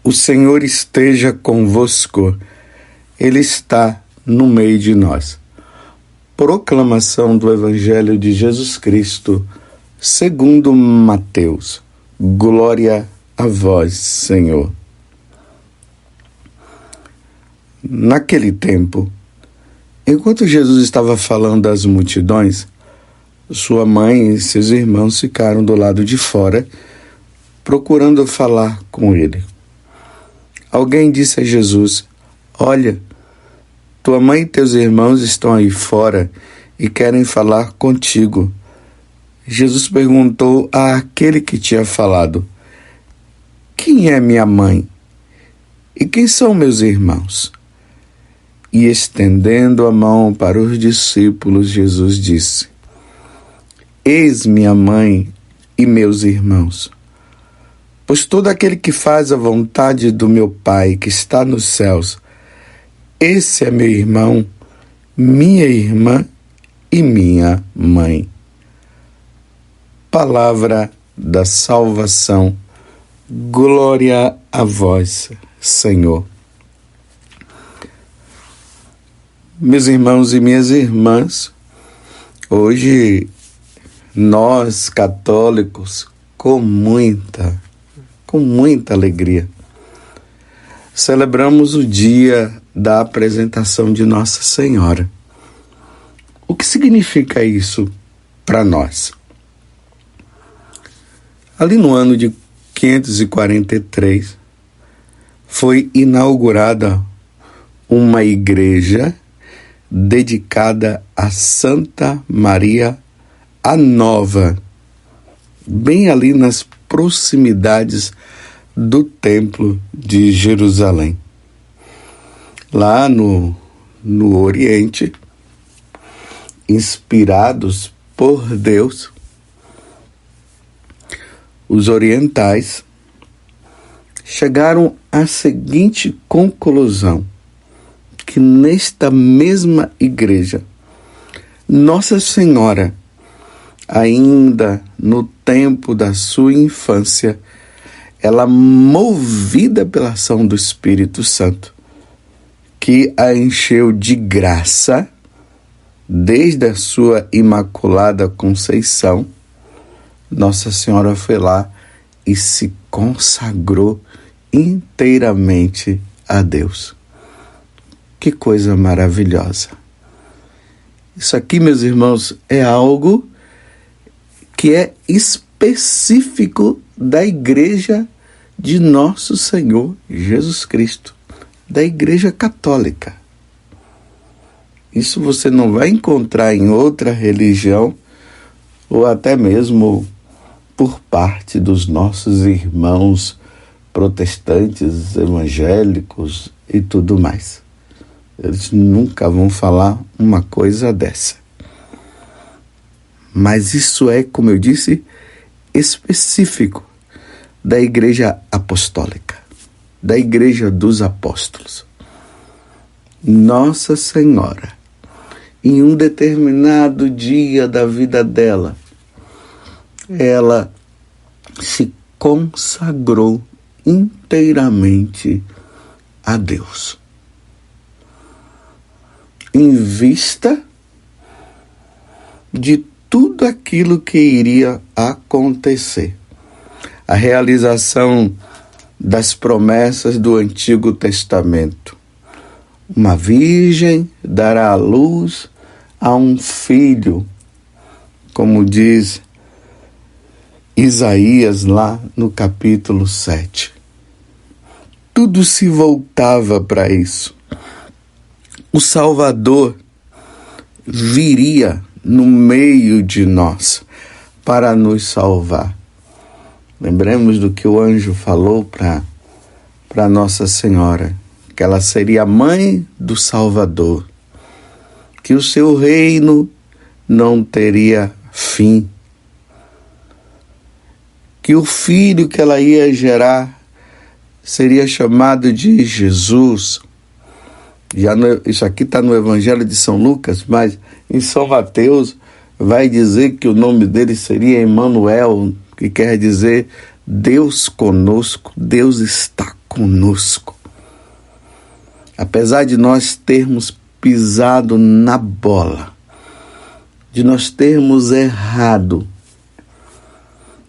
O Senhor esteja convosco, Ele está no meio de nós. Proclamação do Evangelho de Jesus Cristo, segundo Mateus. Glória a vós, Senhor. Naquele tempo, enquanto Jesus estava falando às multidões, sua mãe e seus irmãos ficaram do lado de fora, procurando falar com ele. Alguém disse a Jesus: "Olha, tua mãe e teus irmãos estão aí fora e querem falar contigo." Jesus perguntou àquele que tinha falado: "Quem é minha mãe? E quem são meus irmãos?" E estendendo a mão para os discípulos, Jesus disse: "Eis minha mãe e meus irmãos. Pois todo aquele que faz a vontade do meu Pai que está nos céus, esse é meu irmão, minha irmã e minha mãe." Palavra da salvação. Glória a vós, Senhor. Meus irmãos e minhas irmãs, hoje nós católicos, com muita alegria, celebramos o dia da apresentação de Nossa Senhora. O que significa isso para nós? Ali no ano de 543, foi inaugurada uma igreja dedicada a Santa Maria a Nova, bem ali nas proximidades do Templo de Jerusalém. Lá no Oriente, inspirados por Deus, os orientais chegaram à seguinte conclusão: que nesta mesma igreja, Nossa Senhora, ainda no tempo da sua infância, ela, movida pela ação do Espírito Santo, que a encheu de graça desde a sua Imaculada Conceição, Nossa Senhora foi lá e se consagrou inteiramente a Deus. Que coisa maravilhosa! Isso aqui, meus irmãos, é algo que é específico da Igreja de Nosso Senhor Jesus Cristo, da Igreja Católica. Isso você não vai encontrar em outra religião, ou até mesmo por parte dos nossos irmãos protestantes, evangélicos e tudo mais. Eles nunca vão falar uma coisa dessa. Mas isso é, como eu disse, específico da Igreja Apostólica, da Igreja dos Apóstolos. Nossa Senhora, em um determinado dia da vida dela, ela se consagrou inteiramente a Deus, em vista de tudo aquilo que iria acontecer. A realização das promessas do Antigo Testamento. Uma virgem dará à luz a um filho, como diz Isaías lá no capítulo 7. Tudo se voltava para isso. O Salvador viria no meio de nós para nos salvar. Lembremos do que o anjo falou para Nossa Senhora, que ela seria a mãe do Salvador, que o seu reino não teria fim, que o filho que ela ia gerar seria chamado de Jesus. Isso aqui está no Evangelho de São Lucas, mas em São Mateus vai dizer que o nome dele seria Emanuel, que quer dizer Deus conosco, Deus está conosco. Apesar de nós termos pisado na bola, de nós termos errado,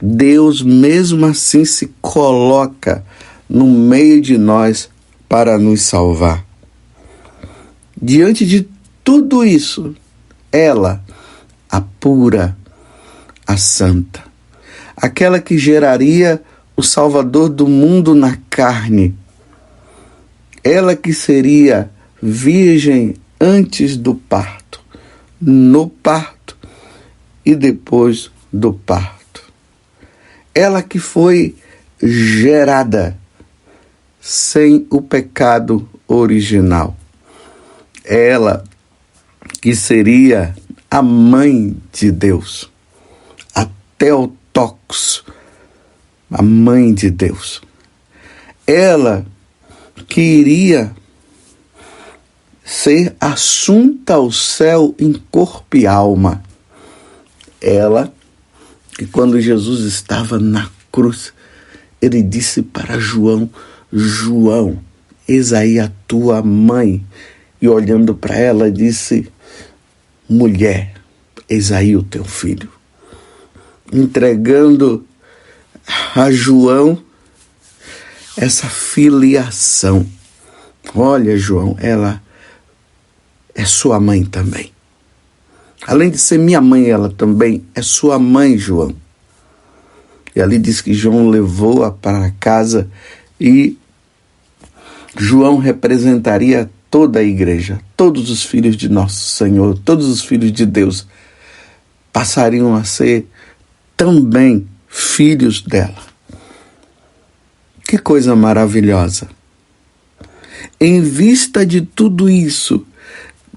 Deus mesmo assim se coloca no meio de nós para nos salvar. Diante de tudo isso, ela, a pura, a santa, aquela que geraria o Salvador do mundo na carne, ela que seria virgem antes do parto, no parto e depois do parto. Ela que foi gerada sem o pecado original. Ela que seria a mãe de Deus, a Theotokos, a mãe de Deus. Ela que iria ser assunta ao céu em corpo e alma. Ela que quando Jesus estava na cruz, ele disse para João, João, eis aí a tua mãe. E olhando para ela, disse, mulher, eis aí o teu filho. Entregando a João essa filiação. Olha, João, ela é sua mãe também. Além de ser minha mãe, ela também é sua mãe, João. E ali diz que João levou-a para casa e João representaria toda a igreja, todos os filhos de nosso Senhor, todos os filhos de Deus passariam a ser também filhos dela. Que coisa maravilhosa! Em vista de tudo isso,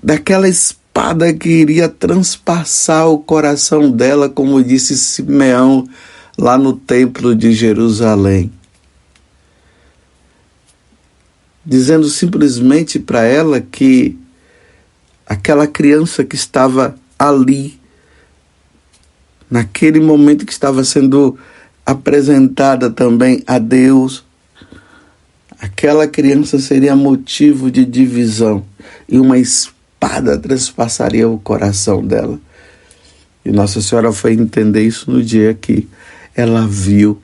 daquela espada que iria transpassar o coração dela, como disse Simeão lá no templo de Jerusalém, dizendo simplesmente para ela que aquela criança que estava ali, naquele momento que estava sendo apresentada também a Deus, aquela criança seria motivo de divisão e uma espada transpassaria o coração dela. E Nossa Senhora foi entender isso no dia que ela viu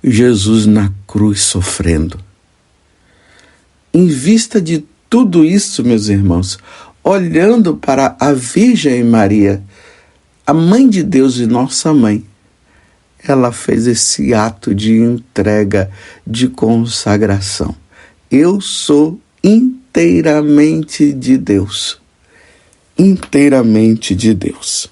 Jesus na cruz sofrendo. Em vista de tudo isso, meus irmãos, olhando para a Virgem Maria, a mãe de Deus e nossa mãe, ela fez esse ato de entrega, de consagração. Eu sou inteiramente de Deus. Inteiramente de Deus.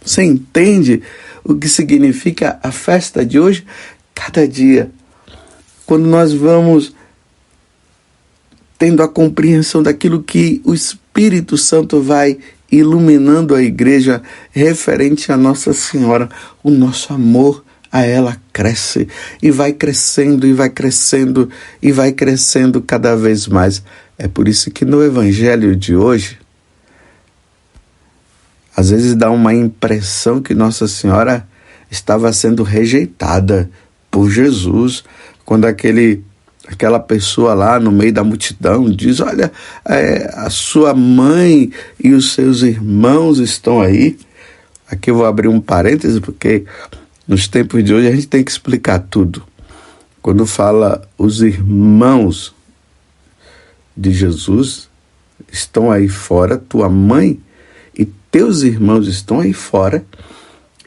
Você entende o que significa a festa de hoje? Cada dia, quando nós vamos tendo a compreensão daquilo que o Espírito Santo vai iluminando a igreja referente a Nossa Senhora, o nosso amor a ela cresce e vai crescendo e vai crescendo e vai crescendo cada vez mais. É por isso que no Evangelho de hoje, às vezes dá uma impressão que Nossa Senhora estava sendo rejeitada por Jesus, quando aquela pessoa lá no meio da multidão diz, olha, a sua mãe e os seus irmãos estão aí. Aqui eu vou abrir um parêntese, porque nos tempos de hoje a gente tem que explicar tudo. Quando fala os irmãos de Jesus estão aí fora, tua mãe e teus irmãos estão aí fora,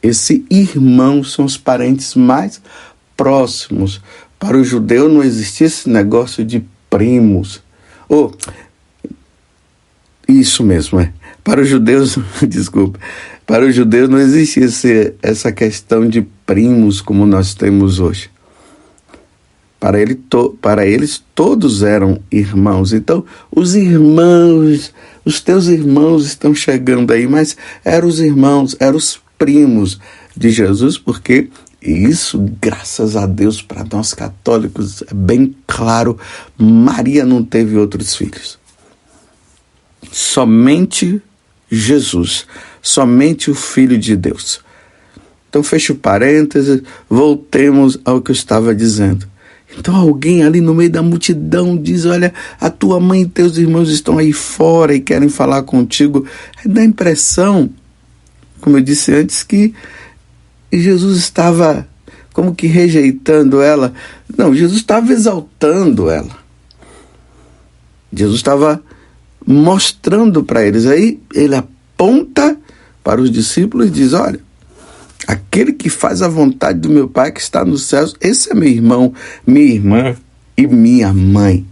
esse irmão são os parentes mais próximos. Para o judeu não existia esse negócio de primos. Isso mesmo, Para os judeus, desculpa, para os judeus não existia essa questão de primos como nós temos hoje. Para eles todos eram irmãos. Então, os irmãos, os teus irmãos estão chegando aí, mas eram os irmãos, eram os primos de Jesus, porque isso, graças a Deus, para nós católicos, é bem claro, Maria não teve outros filhos. Somente Jesus, somente o Filho de Deus. Então, fecho parênteses, voltemos ao que eu estava dizendo. Então alguém ali no meio da multidão diz: olha, a tua mãe e teus irmãos estão aí fora e querem falar contigo. Dá a impressão, como eu disse antes, que Jesus estava como que rejeitando ela. Não, Jesus estava exaltando ela. Jesus estava mostrando para eles. Aí ele aponta para os discípulos e diz: olha, aquele que faz a vontade do meu Pai que está nos céus, esse é meu irmão, minha irmã e minha mãe.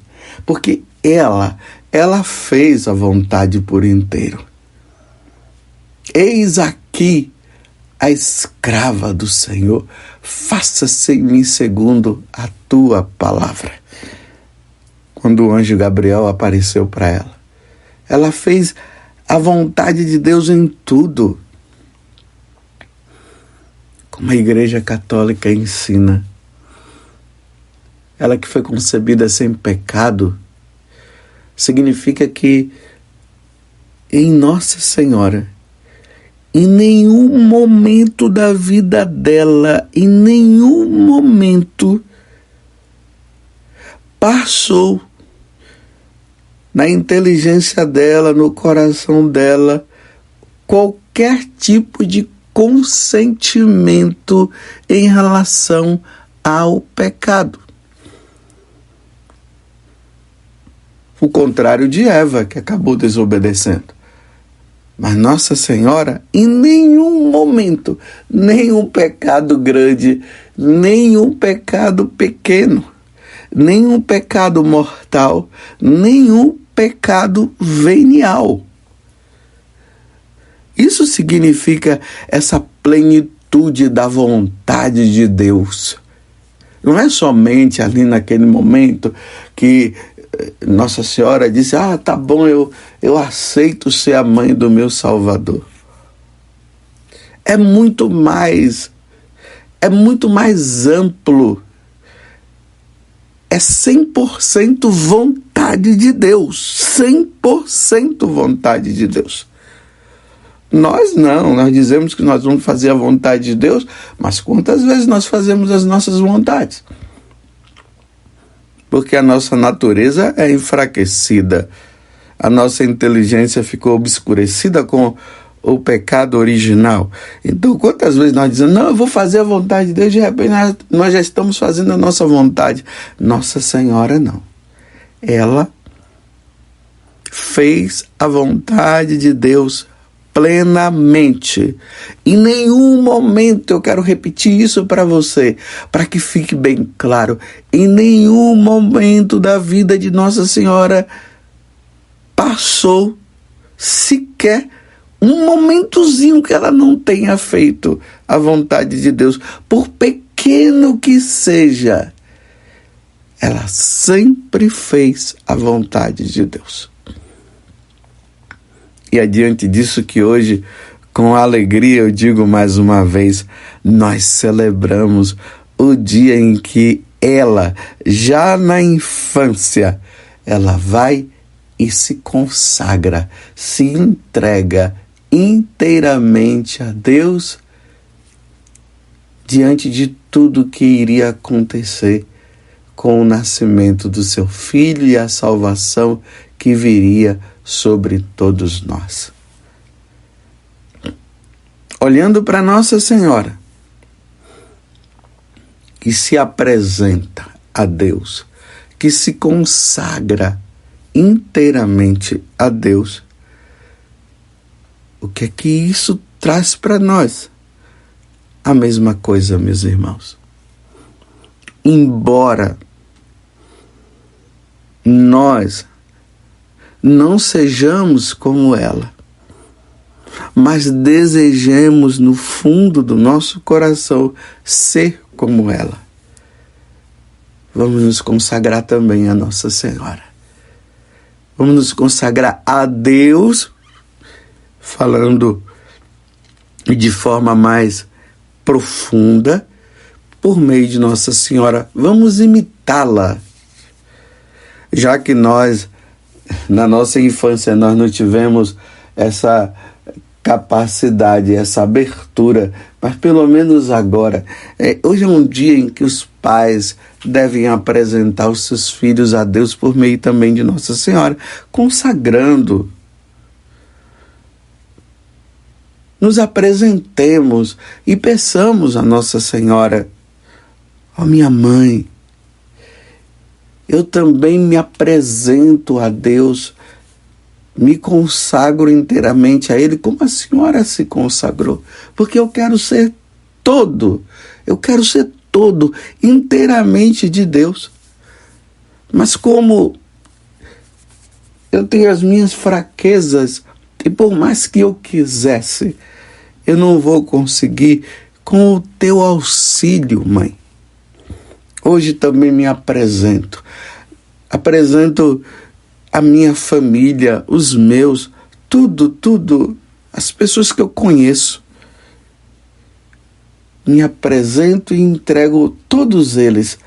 Porque ela fez a vontade por inteiro. Eis aqui a escrava do Senhor, faça-se em mim segundo a tua palavra. Quando o anjo Gabriel apareceu para ela fez a vontade de Deus em tudo. Como a Igreja Católica ensina, ela que foi concebida sem pecado, significa que em Nossa Senhora, em nenhum momento da vida dela, em nenhum momento passou na inteligência dela, no coração dela, qualquer tipo de consentimento em relação ao pecado. O contrário de Eva, que acabou desobedecendo. Mas Nossa Senhora, em nenhum momento, nenhum pecado grande, nenhum pecado pequeno, nenhum pecado mortal, nenhum pecado venial. Isso significa essa plenitude da vontade de Deus. Não é somente ali naquele momento que Nossa Senhora disse: tá bom, eu aceito ser a mãe do meu Salvador. É muito mais amplo. É 100% vontade de Deus. 100% vontade de Deus. Nós não, nós dizemos que nós vamos fazer a vontade de Deus, mas quantas vezes nós fazemos as nossas vontades? Porque a nossa natureza é enfraquecida. A nossa inteligência ficou obscurecida com o pecado original. Então, quantas vezes nós dizemos: não, eu vou fazer a vontade de Deus, de repente nós já estamos fazendo a nossa vontade. Nossa Senhora não. Ela fez a vontade de Deus plenamente. Em nenhum momento, eu quero repetir isso para você, para que fique bem claro, em nenhum momento da vida de Nossa Senhora passou sequer um momentozinho que ela não tenha feito a vontade de Deus, por pequeno que seja. Ela sempre fez a vontade de Deus. E é diante disso que hoje, com alegria, eu digo mais uma vez, nós celebramos o dia em que ela, já na infância, ela vai e se consagra, se entrega inteiramente a Deus diante de tudo que iria acontecer com o nascimento do seu filho e a salvação que viria sobre todos nós. Olhando para Nossa Senhora, que se apresenta a Deus, que se consagra inteiramente a Deus, o que é que isso traz para nós? A mesma coisa, meus irmãos. Embora nós não sejamos como ela, mas desejemos no fundo do nosso coração ser como ela, vamos nos consagrar também a Nossa Senhora. Vamos nos consagrar a Deus, falando de forma mais profunda, por meio de Nossa Senhora. Vamos imitá-la. Já que nós, na nossa infância, nós não tivemos essa capacidade, essa abertura, mas pelo menos agora. Hoje é um dia em que os pais devem apresentar os seus filhos a Deus por meio também de Nossa Senhora, consagrando. Nos apresentemos e peçamos a Nossa Senhora: ó minha mãe, eu também me apresento a Deus, me consagro inteiramente a Ele, como a senhora se consagrou, porque eu quero ser todo inteiramente de Deus. Mas como eu tenho as minhas fraquezas, e por mais que eu quisesse, eu não vou conseguir. Com o teu auxílio, mãe, hoje também me apresento a minha família, os meus, tudo, as pessoas que eu conheço. Me apresento e entrego todos eles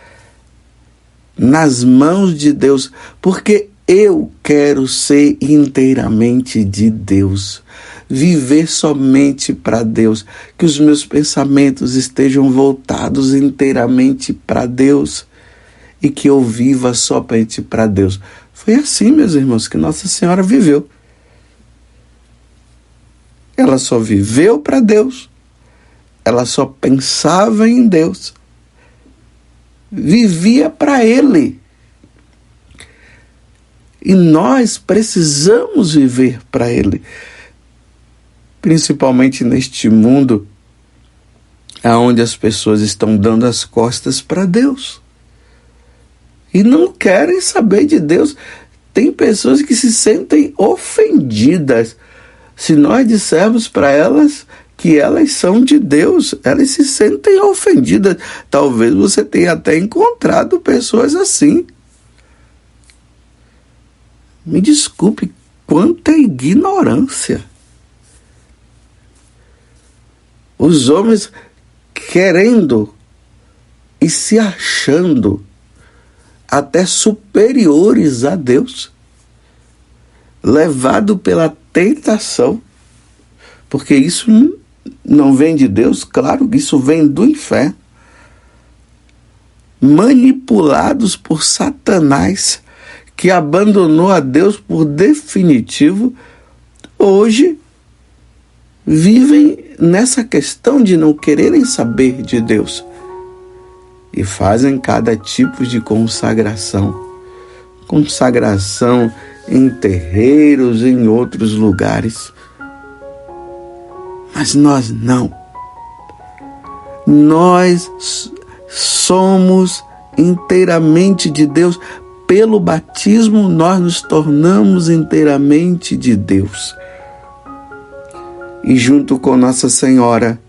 nas mãos de Deus, porque eu quero ser inteiramente de Deus, viver somente para Deus, que os meus pensamentos estejam voltados inteiramente para Deus e que eu viva somente para Deus. Foi assim, meus irmãos, que Nossa Senhora viveu. Ela só viveu para Deus, ela só pensava em Deus, vivia para Ele. E nós precisamos viver para Ele, principalmente neste mundo onde as pessoas estão dando as costas para Deus e não querem saber de Deus. Tem pessoas que se sentem ofendidas se nós dissermos para elas que elas são de Deus. Elas se sentem ofendidas. Talvez você tenha até encontrado pessoas assim. Me desculpe, quanta ignorância. Os homens querendo e se achando até superiores a Deus, levado pela tentação, porque isso não vem de Deus, claro que isso vem do inferno, manipulados por Satanás, que abandonou a Deus por definitivo. Hoje vivem nessa questão de não quererem saber de Deus e fazem cada tipo de consagração em terreiros, em outros lugares. Mas nós não. Nós somos inteiramente de Deus. Pelo batismo, nós nos tornamos inteiramente de Deus. E junto com Nossa Senhora,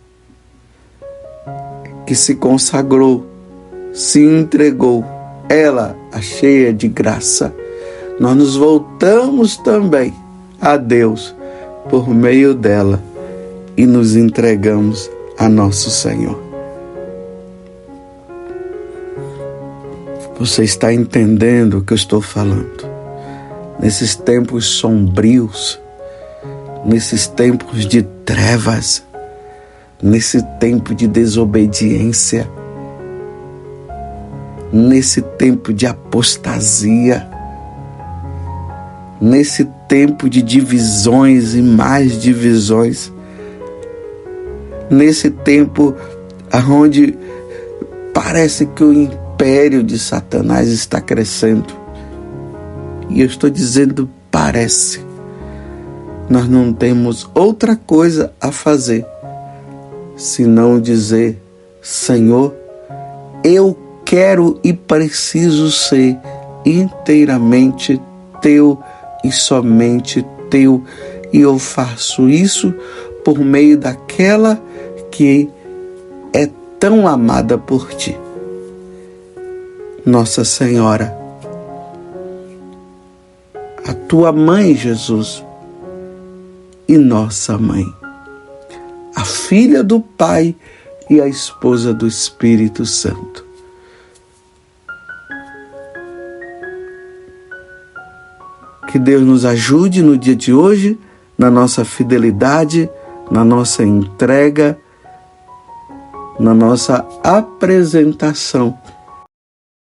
que se consagrou, se entregou, ela, a cheia de graça, nós nos voltamos também a Deus por meio dela e nos entregamos a nosso Senhor. Você está entendendo o que eu estou falando? Nesses tempos sombrios, nesses tempos de trevas, nesse tempo de desobediência, nesse tempo de apostasia, nesse tempo de divisões e mais divisões, nesse tempo onde parece que o império de Satanás está crescendo. E eu estou dizendo parece. Nós não temos outra coisa a fazer senão dizer: Senhor, eu quero e preciso ser inteiramente teu e somente teu, e eu faço isso por meio daquela que é tão amada por ti, Nossa Senhora, a tua mãe, Jesus, e nossa mãe, a filha do Pai e a esposa do Espírito Santo. Que Deus nos ajude no dia de hoje, na nossa fidelidade, na nossa entrega, na nossa apresentação